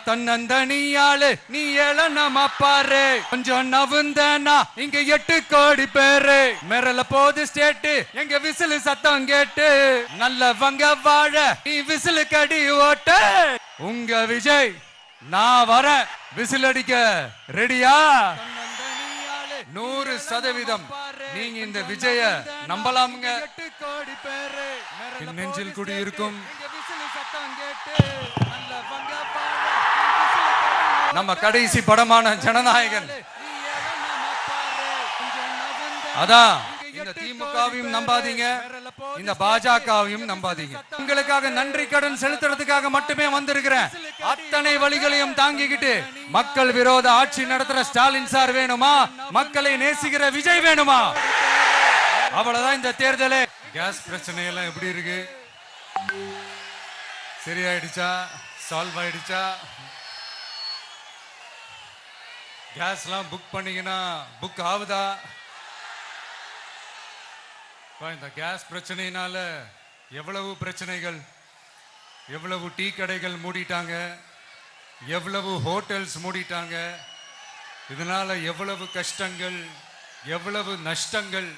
தன்னந்தனியாளு நீ நம்ம பாரு கொஞ்சம் நவுந்தனா இங்க 8 கோடி பேரு மேரல போது ஸ்டேட்டு எங்க விசிலு சத்தம் கேட்டு நல்லவங்க வாழ நீ விசிலு கடி ஓட்ட உங்க விஜய் நான் வர விசில் அடிக்க ரெடியா 100% நீங்க இந்த விஜய நம்பலாமுங்க. 8 கோடி பேரு நெஞ்சில் குடி இருக்கும் நம்ம கடைசி படமான ஜனநாயகன். அதான் இந்த திமுகவையும் நம்பாதீங்க, இந்த பாஜகவையும் நம்பாதீங்க. உங்களுக்காக நன்றி கடன் செலுத்துறதுக்காக மட்டுமே வந்திருக்கிறேன். அத்தனை வழிகளையும் தாங்கிக்கிட்டு மக்கள் விரோத ஆட்சி நடத்துற ஸ்டாலின் சார் வேணுமா, மக்களை நேசிக்கிற விஜய் வேணுமா? அவ்வளவுதான் இந்த தேர்தலே. கேஸ் பிரச்சனை எல்லாம் எப்படி இருக்கு? சரியாயிடுச்சா? சால்வ் ஆயிடுச்சா? கேஸ்லாம் புக் பண்ணீங்கன்னா புக் ஆகுதா? இந்த கேஸ் பிரச்சனையினால எவ்வளவு பிரச்சனைகள், எவ்வளவு டீ கடைகள் மூடிட்டாங்க, எவ்வளவு ஹோட்டல்ஸ் மூடிட்டாங்க, இதனால எவ்வளவு கஷ்டங்கள், எவ்வளவு நஷ்டங்கள்.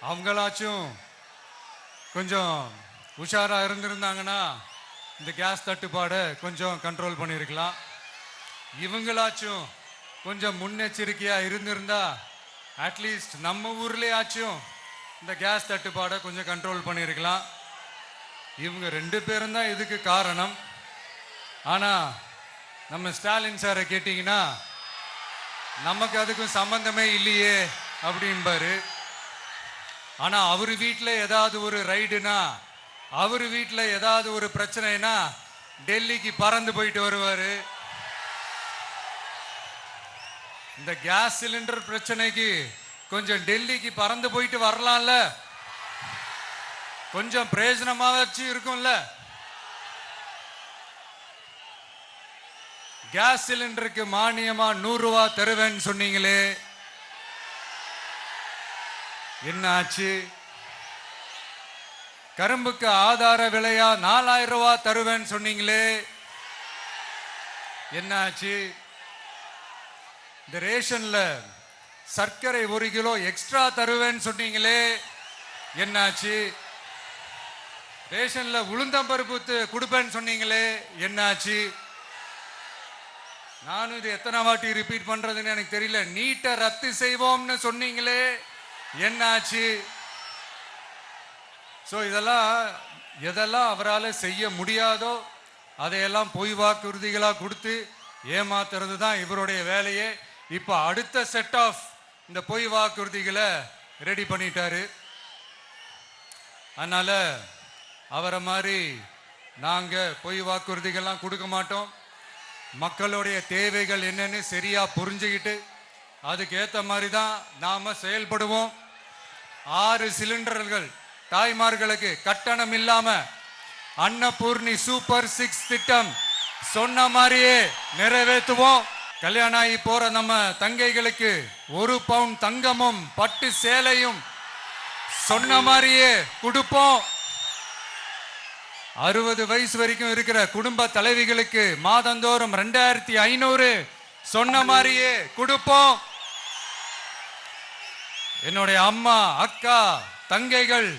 அவங்களாச்சும் கொஞ்சம் உஷாரா இருந்திருந்தாங்கன்னா இந்த கேஸ் தட்டுப்பாடை கொஞ்சம் கண்ட்ரோல் பண்ணியிருக்கலாம். இவங்களாச்சும் கொஞ்சம் முன்னெச்சரிக்கையா இருந்திருந்தா அட்லீஸ்ட் நம்ம ஊர்லயாச்சும் இந்த கேஸ் தட்டுப்பாடை கொஞ்சம் கண்ட்ரோல் பண்ணியிருக்கலாம். இவங்க 2 பேரும் தான் இதுக்கு காரணம். ஆனா நம்ம ஸ்டாலின் சாரை கேட்டீங்கன்னா நமக்கு அதுக்கும் சம்பந்தமே இல்லையே அப்படின்பாரு. ஆனா அவரு வீட்டுல ஏதாவது ஒரு ரைடுனா, அவரு வீட்டுல ஏதாவது ஒரு பிரச்சனைனா டெல்லிக்கு பறந்து போயிட்டு வருவாரு. இந்த கேஸ் சிலிண்டர் பிரச்சனைக்கு கொஞ்சம் டெல்லிக்கு பறந்து போயிட்டு வரலாம்ல, கொஞ்சம் பிரயோஜனமா வச்சு இருக்கும்ல. கேஸ் சிலிண்டருக்கு மானியமா 100 ரூபாய் தருவேன்னு சொன்னீங்களே, என்ன ஆச்சு? கரும்புக்கு ஆதார விலையா 4000 ரூபாய் தருவேன்னு சொன்னீங்களே, என்ன ஆச்சு? இந்த ரேஷன்ல சர்க்கரை 1 கிலோ எக்ஸ்ட்ரா தருவேன்னு சொன்னீங்களே, என்னாச்சு? ரேஷன்ல உளுந்தம்பருப்பு கொடுப்பேன்னு சொன்னீங்களே, என்னாச்சு? நானும் இது எத்தனை வாட்டி ரிப்பீட் பண்றதுன்னு எனக்கு தெரியல. நீட்டை ரத்து செய்வோம்னு சொன்னீங்களே, என்னாச்சு? ஸோ எதெல்லாம் அவரால் செய்ய முடியாதோ அதையெல்லாம் பொய் வாக்குறுதிகளாக கொடுத்து ஏமாத்துறது தான் இவருடைய வேலையே. இப்போ அடுத்த செட் ஆஃப் இந்த பொய் வாக்குறுதிகளை ரெடி பண்ணிட்டாரு. அதனால அவரை மாதிரி நாங்க பொய் வாக்குறுதிகள்லாம் கொடுக்க மாட்டோம். மக்களுடைய தேவைகள் என்னன்னு சரியா புரிஞ்சுக்கிட்டு அதுக்கேற்ற மாதிரி தான் நாம செயல்படுவோம். 6 சிலிண்டர்கள் தாய்மார்களுக்கு கட்டணம் இல்லாம அன்னபூர்ணி சூப்பர் 6 திட்டம் சொன்ன மாதிரியே நிறைவேற்றுவோம். கல்யாணம் ஆகி போற நம்ம தங்கைகளுக்கு 1 பவுன் தங்கமும் பட்டு சேலையும் சொன்ன மாதிரியே கொடுப்போம். 60 வயசு வரைக்கும் இருக்கிற குடும்ப தலைவிகளுக்கு மாதந்தோறும் 2500 சொன்ன மாதிரியே கொடுப்போம். என்னுடைய அம்மா, அக்கா, தங்கைகள்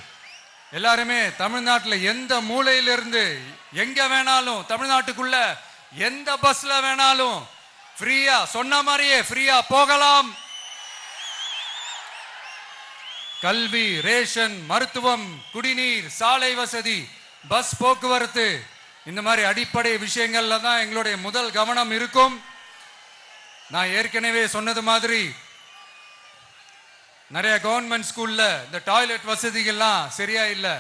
எல்லாருமே தமிழ்நாட்டில் எந்த மூலையிலிருந்து எங்க வேணாலும், தமிழ்நாட்டுக்குள்ள எந்த பஸ்ல வேணாலும் ஃப்ரீயா சொன்ன மாதிரியே ஃப்ரீயா போகலாம். கல்வி, ரேஷன், மருத்துவம், குடிநீர், சாலை வசதி, பஸ் போக்குவரத்து, இந்த மாதிரி அடிப்படை விஷயங்கள்ல தான் எங்களுடைய முதல் கவனம் இருக்கும். நான் ஏற்கனவே சொன்னது மாதிரி நிறைய கவர்மெண்ட் ஸ்கூல்ல இந்த டாய்லெட் வசதிகள்லாம் சரியா இல்லை,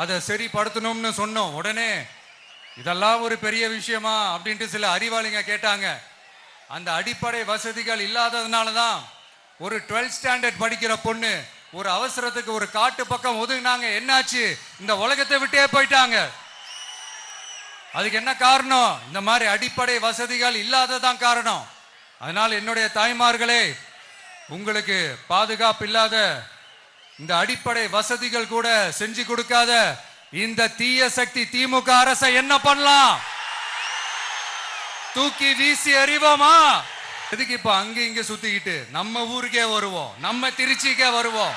அதை சரிப்படுத்தணும்னு சொன்னோம். உடனே இதெல்லாம் ஒரு பெரிய விஷயமா அப்படின்ட்டு சில அறிவாளிங்க கேட்டாங்க. அந்த அடிப்படை வசதிகள் இல்லாததுனால தான் ஒரு 12th ஸ்டாண்டர்ட் படிக்கிற பொண்ணு ஒரு அவசரத்துக்கு ஒரு காட்டு பக்கம் ஒதுங்கினாங்க. என்னாச்சு? இந்த உலகத்தை விட்டே போயிட்டாங்க. அதுக்கு என்ன காரணம்? இந்த மாதிரி அடிப்படை வசதிகள் இல்லாததான் காரணம். அதனால் என்னுடைய தாய்மார்களே, உங்களுக்கு பாதுகாப்பு இல்லாத இந்த அடிப்படை வசதிகள் கூட செஞ்சு கொடுக்காத இந்த தீய சக்தி திமுக அரசை என்ன பண்ணலாம்? தூக்கி வீசி எறிவோமா? எதுக்கு இப்ப அங்க இங்க சுத்திக்கிட்டு நம்ம ஊருக்கே வருவோம், நம்ம திருச்சிக்கே வருவோம்.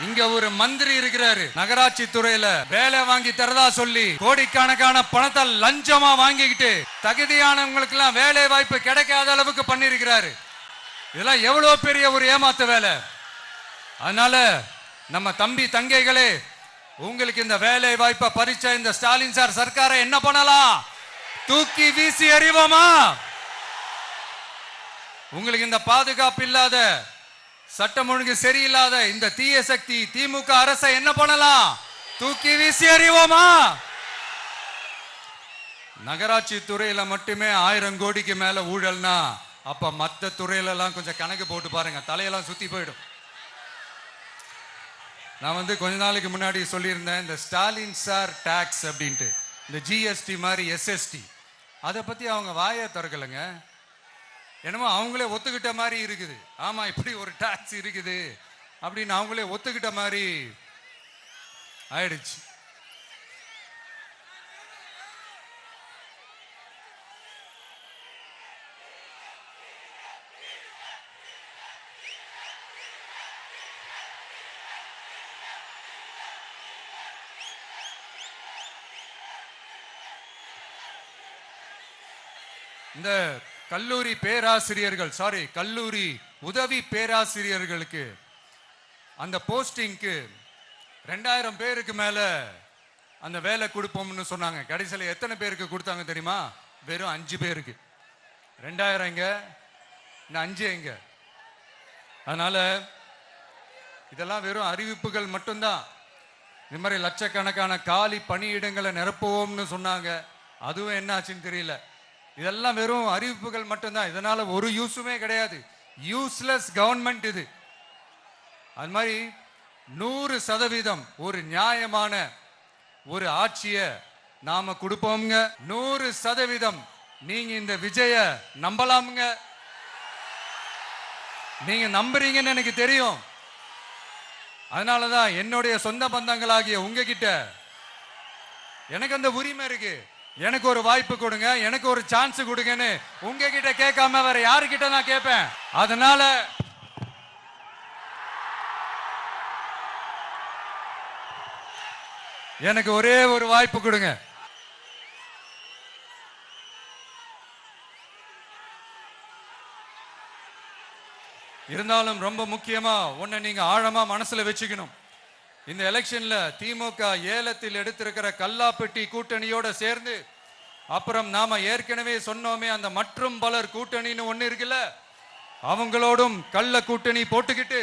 இங்க ஒரு மந்திரி இருக்கிறாரு, நகராட்சி துறையில வேலை வாங்கி தரதா சொல்லி கோடிக்கணக்கான பணத்தை லஞ்சமா வாங்கிக்கிட்டு தகுதியானவங்களுக்கு எல்லாம் வேலை வாய்ப்பு கிடைக்காத அளவுக்கு பண்ணிருக்கிறாரு. இதெல்லாம் எவ்வளவு பெரிய ஒரு ஏமாத்து வேலை. அதனால நம்ம தம்பி தங்கைகளே, உங்களுக்கு இந்த வேலை வாய்ப்பை பறிச்ச இந்த ஸ்டாலின் சார் சர்க்காரை என்ன பண்ணலாம்? தூக்கி வீசி எறிவோமா? உங்களுக்கு இந்த பாதுகாப்பு இல்லாத, சட்டம் ஒழுங்கு சரியில்லாத இந்த தீய சக்தி திமுக அரசை என்ன பண்ணலாம்? தூக்கி வீசி எறிவோமா? நகராட்சி துறையில மட்டுமே 1000 கோடிக்கு மேல ஊழல்னா அப்ப மத்த துறையில எல்லாம் கொஞ்சம் கணக்கு போட்டு பாருங்க, தலையெல்லாம் சுத்தி போயிடும். நான் கொஞ்ச நாளைக்கு முன்னாடி சொல்லியிருந்தேன், இந்த ஸ்டாலின் சார் டாக்ஸ் அப்படின்ட்டு, இந்த ஜிஎஸ்டி மாதிரி எஸ்எஸ்டி, அதை பத்தி அவங்க வாயை திறக்கலைங்க. என்னமோ அவங்களே ஒத்துக்கிட்ட மாதிரி இருக்குது. ஆமா, இப்படி ஒரு டாக்ஸ் இருக்குது அப்படின்னு அவங்களே ஒத்துக்கிட்ட மாதிரி ஆயிடுச்சு. இந்த கல்லூரி பேராசிரியர்கள், கல்லூரி உதவி பேராசிரியர்களுக்கு அந்த போஸ்டிங்க்கு 2000 பேருக்கு மேல அந்த வேலை கொடுப்போம்னு சொன்னாங்க. கடைசியில் எத்தனை பேருக்கு கொடுத்தாங்க தெரியுமா? வெறும் 5 பேருக்கு. 2000 எங்க, இந்த 5 எங்க? அதனால இதெல்லாம் வெறும் அறிவிப்புகள் மட்டும்தான். இந்த மாதிரி லட்சக்கணக்கான காலி பணியிடங்களை நிரப்புவோம்னு சொன்னாங்க, அதுவும் என்ன ஆச்சுன்னு தெரியல. இதெல்லாம் வெறும் அறிவிப்புகள் மட்டும்தான். இதனால ஒரு யூஸுமே கிடையாது. யூஸ்லெஸ் கவர்மெண்ட் இது. அது மாதிரி 100% ஒரு நியாயமான ஒரு ஆட்சியை நாம கொடுப்போம்ங்க. 100% நீங்க இந்த விஜய நம்பலாமுங்க. நீங்க நம்புறீங்கன்னு எனக்கு தெரியும். அதனாலதான் என்னுடைய சொந்த பந்தங்களாகிய உங்ககிட்ட எனக்கு அந்த உரிமை இருக்கு. எனக்கு ஒரு வாய்ப்பு கொடுங்க, எனக்கு ஒரு சான்ஸ் கொடுங்கன்னு உங்ககிட்ட கேட்காம வேற யாருக்கிட்ட நான் கேட்பேன்? அதனால எனக்கு ஒரே ஒரு வாய்ப்பு கொடுங்க. இருந்தாலும் ரொம்ப முக்கியமா ஒன்ன நீங்க ஆழமா மனசுல வச்சுக்கணும். இந்த எலெக்ஷன்ல திமுக ஏலத்தில் எடுத்திருக்கிற கல்லாப்பெட்டி கூட்டணியோட சேர்ந்து, அப்புறம் நாம ஏற்கனவே சொன்னோமே அந்த மற்றும் பலர் கூட்டணின்னு ஒண்ணு இருக்குல்ல, அவங்களோடும் கள்ள கூட்டணி போட்டுக்கிட்டு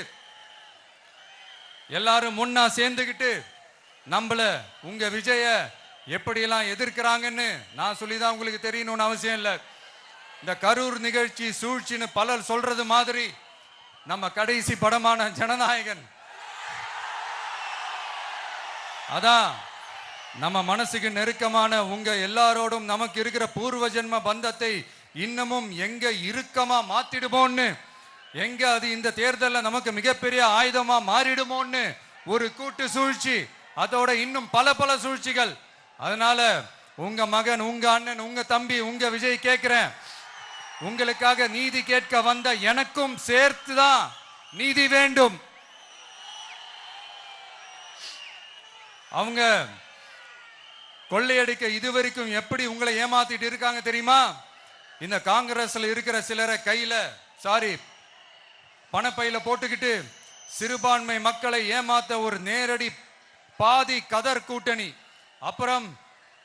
எல்லாரும் முன்னா சேர்ந்துக்கிட்டு நம்மள உங்க விஜய எப்படியெல்லாம் எதிர்க்கிறாங்கன்னு நான் சொல்லிதான் உங்களுக்கு தெரியணும்னு அவசியம் இல்லை. இந்த கரூர் நிகழ்ச்சி சூழ்ச்சின்னு பலர் சொல்றது மாதிரி நம்ம கடைசி படமான ஜனநாயகன், அதான் நம்ம மனசுக்கு நெருக்கமான உங்க எல்லாரோடும் நமக்கு இருக்கிற பூர்வ ஜென்ம பந்தத்தை இன்னமும் எங்க இறுக்கமா மாத்திடுமோன்னு, எங்க அது இந்த தேர்தலில் நமக்கு மிகப்பெரிய ஆயுதமா மாறிடுமோன்னு ஒரு கூட்டு சூழ்ச்சி, அதோட இன்னும் பல பல சூழ்ச்சிகள். அதனால உங்க மகன், உங்க அண்ணன், உங்க தம்பி, உங்க விஜய் கேட்கிறேன், உங்களுக்காக நீதி கேட்க வந்த எனக்கும் சேர்த்துதான் நீதி வேண்டும். அவங்க கொள்ளையடிக்க இதுவரைக்கும் எப்படி உங்களை ஏமாத்திட்டு இருக்காங்க தெரியுமா? இந்த காங்கிரஸ்ல இருக்கிற சிலரை கையில பணப்பையில போட்டுக்கிட்டு சிறுபான்மை மக்களை ஏமாத்த ஒரு நேரடி பாதி கதர் கூட்டணி, அப்புறம்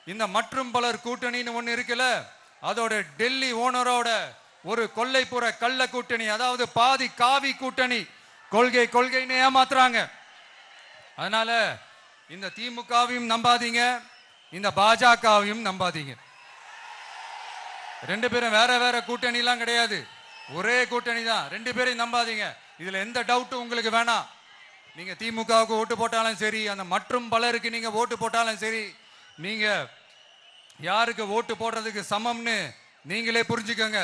இந்த மற்றும் பலர் கூட்டணின்னு ஒண்ணு இருக்குல்ல, அதோட டெல்லி ஓனரோட ஒரு கொள்ளைப்புற கள்ள கூட்டணி, அதாவது பாதி காவி கூட்டணி. கொள்கைன்னு ஏமாத்துறாங்க. அதனால இந்த திமுகவையும் நம்பாதீங்க, இந்த பாஜகவையும் நம்பாதீங்க. 2 பேரும் வேற வேற கூட்டணி எல்லாம் கிடையாது, ஒரே கூட்டணி தான். 2 பேரையும் நம்பாதீங்க. இதுல எந்த டவுட்டும் உங்களுக்கு வேணாம். நீங்க திமுகவுக்கு ஓட்டு போட்டாலும் சரி, அந்த மற்றும் பலருக்கு நீங்க ஓட்டு போட்டாலும் சரி, நீங்க யாருக்கு ஓட்டு போடுறதுக்கு சமம்னு நீங்களே புரிஞ்சுக்கோங்க.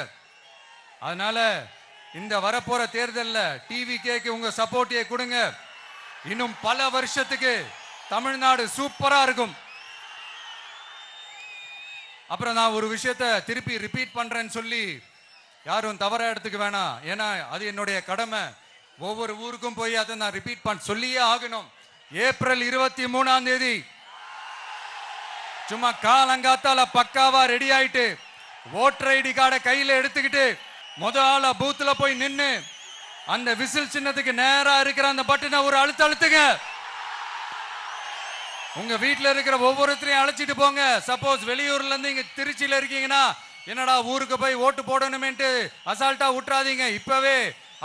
அதனால இந்த வரப்போற தேர்தலில் டிவிகேக்கு உங்க சப்போர்ட்டை கொடுங்க. இன்னும் பல வருஷத்துக்கு தமிழ்நாடு சூப்பரா இருக்கும். அப்புறம் நான் ஒரு விஷயத்த திருப்பி ரிப்பீட் பண்றேன்னு சொல்லி யாரும் தவறா எடுத்துக்க வேணாம். ஏன்னா அது என்னுடைய கடமை. ஒவ்வொரு ஊருக்கும் போய் அதை நான் ரிப்பீட் சொல்லியே ஆகணும். ஏப்ரல் 23ஆம் தேதி சும்மா காலங்காத்தால பக்காவா ரெடி ஆயிட்டு ஓட்டர் ஐடி கார்டை கையில எடுத்துக்கிட்டு முதல்ல பூத்துல போய் நின்னு அந்த விசில் சின்னத்துக்கு நேரா இருக்கிற அந்த பட்டனை ஒரு அழுத்துங்க. உங்க வீட்டுல இருக்கிற ஒவ்வொருத்தரையும் அழைச்சிட்டு போங்க. சப்போஸ் வெளியூர்ல இருந்து இங்க திருச்சியில இருக்கீங்கன்னா என்னடா ஊருக்கு போய் ஓட்டு போடணுமேன்ட்டு அசால்ட்டா விட்டுறாதீங்க. இப்பவே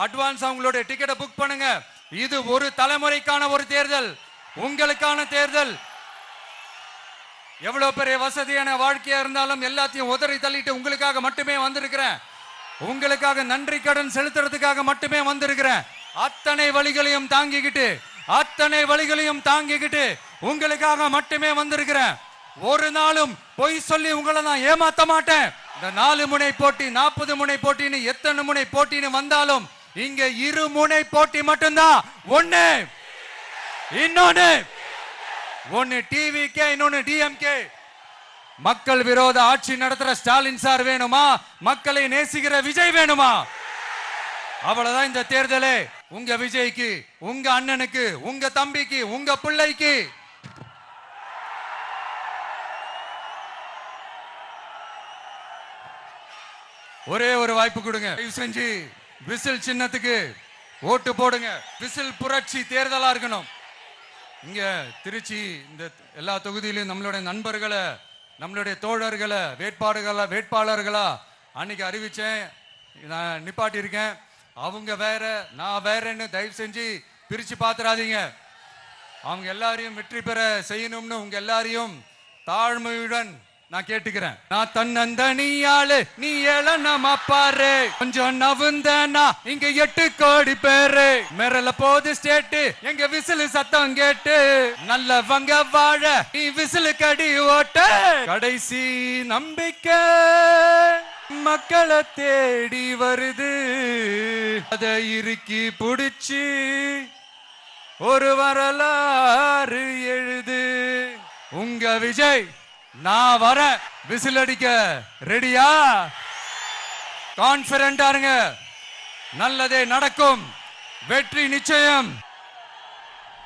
அட்வான்ஸ் அவங்களுடைய டிக்கெட்டை புக் பண்ணுங்க. இது ஒரு தலைமுறைக்கான ஒரு தேர்தல், உங்களுக்கான தேர்தல். எவ்வளவு பெரிய வசதியான வாழ்க்கையா இருந்தாலும் எல்லாத்தையும் உதறி தள்ளிட்டு உங்களுக்காக மட்டுமே வந்திருக்கிறேன். உங்களுக்காக நன்றி கடன் செலுத்துறதுக்காக மட்டுமே வந்திருக்கிறேன். அத்தனை வழிகளையும் தாங்கிக்கிட்டு உங்களுக்காக மட்டுமே வந்திருக்கிறேன். ஒரு நாளும் பொய் சொல்லி உங்களை நான் ஏமாத்த மாட்டேன். இந்த 4 முனை போட்டி 40 முனை போட்டின்னு எத்தனை முனை போட்டின்னு வந்தாலும் இங்க 2 முனை போட்டி மட்டும்தான். ஒன்னு டிவிகே, இன்னொன்னு டிஎம்கே. மக்கள் விரோத ஆட்சி நடத்துற ஸ்டாலின் சார் வேணுமா, மக்களை நேசிக்கிற விஜய் வேணுமா? அவ்வளவுதான் இந்த தேர்தலே. உங்க விஜய்க்கு, உங்க அண்ணனுக்கு, உங்க தம்பிக்கு, உங்க பிள்ளைக்கு ஒரே ஒரு வாய்ப்பு கொடுங்க. தயவு செஞ்சு விசில் சின்னத்துக்கு ஓட்டு போடுங்க. விசில் புரட்சி தேர்தலா இருக்கணும். இங்க திருச்சி இந்த எல்லா தொகுதியிலும் நம்மளுடைய நண்பர்களை, நம்மளுடைய தோழர்களை வேட்பாளர்களா அன்னைக்கு அறிவிச்சேன். நான் நிப்பாட்டி இருக்கேன். அவங்க வேற, நான் வேறன்னு தயவு செஞ்சு பிரிச்சு பாத்துறாதீங்க. அவங்க எல்லாரையும் வெற்றி பெற செய்யணும்னு உங்க எல்லாரையும் தாழ்மையுடன் நான் கேட்டுக்கிறேன். நான் தன்னந்தனியாளு, நீ ஏளனமா பாரு. கொஞ்சம் நவுந்தனா இங்க 8 கோடி பேரு. மிரல போது ஸ்டேட்டு எங்க விசில் சத்தம் கேட்டு. நல்லவங்க வாழ நீ விசிலு கடி ஓட்ட. கடைசி நம்பிக்கை மக்களை தேடி வருது. அதை இறுக்கி புடிச்சு ஒரு வரலாறு எழுது. உங்க விஜய் நான் வர. விசில் அடிக்க ரெடியா? கான்பிடென்டா இருங்க. நல்லதே நடக்கும். வெற்றி நிச்சயம்.